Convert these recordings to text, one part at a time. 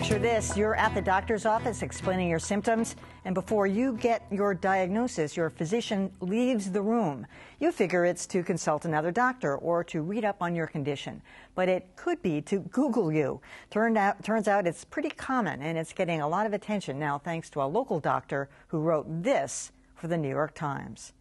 Picture this, you're at the doctor's office explaining your symptoms, and before you get your diagnosis, your physician leaves the room. You figure it's to consult another doctor or to read up on your condition, but it could be to Google you. Turns out it's pretty common, and it's getting a lot of attention now thanks to a local doctor who wrote this for the New York Times.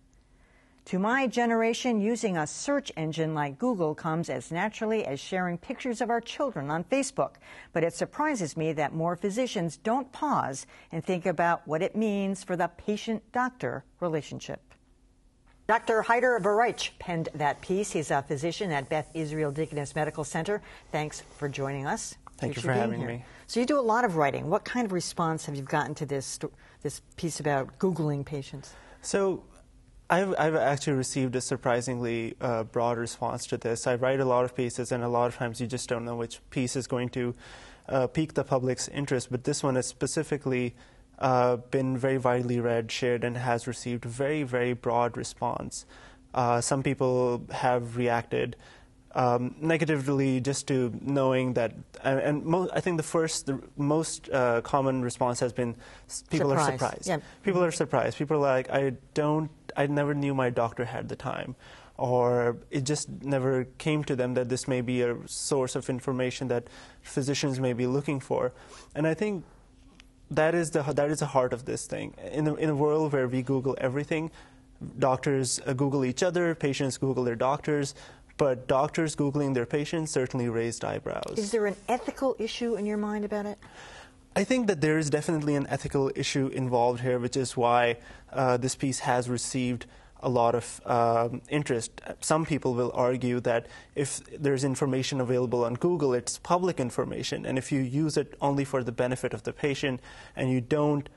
To my generation, using a search engine like Google comes as naturally as sharing pictures of our children on Facebook. But it surprises me that more physicians don't pause and think about what it means for the patient-doctor relationship. Dr. Haider Veraich penned that piece. He's a physician at Beth Israel Deaconess Medical Center. Thanks for joining us. Thank you for having me. So you do a lot of writing. What kind of response have you gotten to this piece about Googling patients? So I've actually received a surprisingly broad response to this. I write a lot of pieces, and a lot of times you just don't know which piece is going to pique the public's interest. But this one has specifically been very widely read, shared, and has received very, very broad response. Some people have reacted negatively just to knowing that, I think the most common response has been people are surprised. Yeah. People are surprised. People are like, I never knew my doctor had the time, or it just never came to them that this may be a source of information that physicians may be looking for. And I think that is the heart of this thing. In a world where we Google everything, doctors Google each other, patients Google their doctors, but doctors Googling their patients certainly raised eyebrows. Is there an ethical issue in your mind about it? I think that there is definitely an ethical issue involved here, which is why this piece has received a lot of interest. Some people will argue that if there's information available on Google, it's public information, and if you use it only for the benefit of the patient and you don't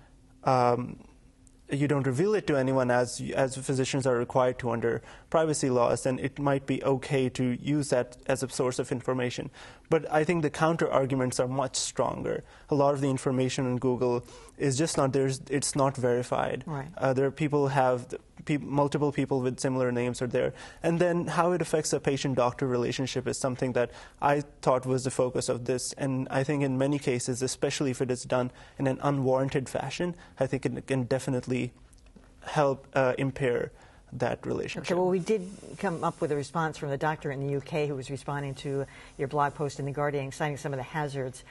reveal it to anyone as physicians are required to under privacy laws, then it might be okay to use that as a source of information. But I think the counter arguments are much stronger. A lot of the information on Google is just not there. It's not verified. Right. There are multiple people with similar names are there. And then how it affects a patient-doctor relationship is something that I thought was the focus of this. And I think in many cases, especially if it is done in an unwarranted fashion, I think it can definitely help impair that relationship. Okay, well, we did come up with a response from the doctor in the UK who was responding to your blog post in The Guardian, citing some of the hazards.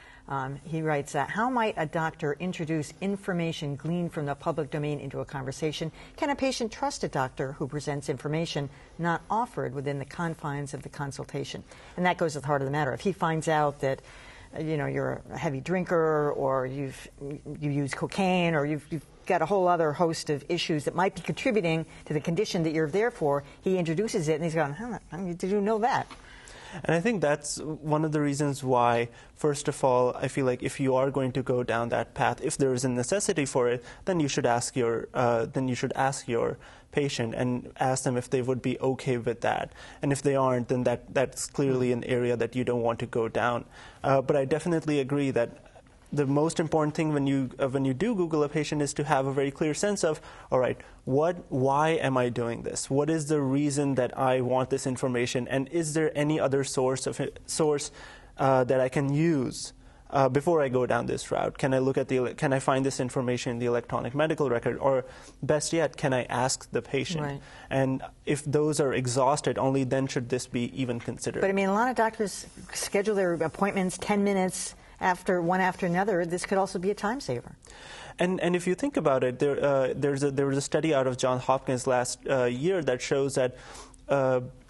He writes, how might a doctor introduce information gleaned from the public domain into a conversation? Can a patient trust a doctor who presents information not offered within the confines of the consultation? And that goes to the heart of the matter. If he finds out that you're a heavy drinker, or you use cocaine, or you've got a whole other host of issues that might be contributing to the condition that you're there for, he introduces it and he's going, how did you know that? And I think that's one of the reasons why, first of all, I feel like if you are going to go down that path, if there is a necessity for it, then you should ask your patient and ask them if they would be okay with that. And if they aren't, then that's clearly an area that you don't want to go down. But I definitely agree that the most important thing when you do Google a patient is to have a very clear sense of, all right, why am I doing this? What is the reason that I want this information? And is there any other source that I can use before I go down this route? Can I find this information in the electronic medical record? Or best yet, can I ask the patient? Right. And if those are exhausted, only then should this be even considered. But I mean, a lot of doctors schedule their appointments 10 minutes one after another. This could also be a time saver. And if you think about it, there was a study out of Johns Hopkins last year that shows that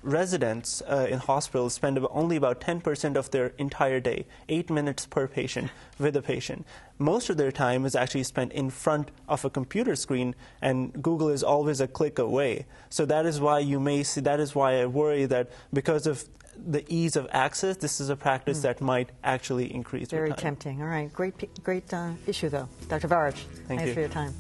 residents in hospitals spend only about 10% of their entire day, 8 minutes per patient, with a patient. Most of their time is actually spent in front of a computer screen, and Google is always a click away. So that is why I worry that because of the ease of access, this is a practice that might actually increase. Very tempting. All right. Great issue, though. Dr. Veraich, thanks for your time.